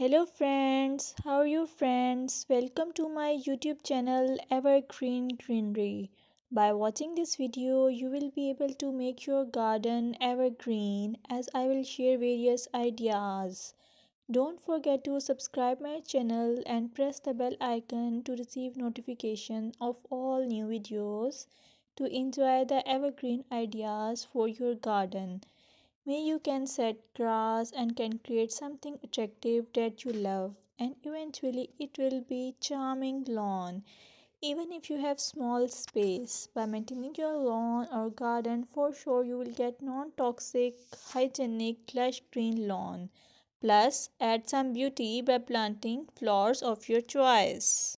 Hello friends, how are you friends? Welcome to my YouTube channel Evergreen Greenery. By watching this video, you will be able to make your garden evergreen as I will share various ideas. Don't forget to subscribe my channel and press the bell icon to receive notification of all new videos to enjoy the evergreen ideas for your garden. May you can set grass and can create something attractive that you love and eventually it will be charming lawn. Even if you have small space, by maintaining your lawn or garden for sure you will get non-toxic, hygienic, lush green lawn. Plus add some beauty by planting flowers of your choice.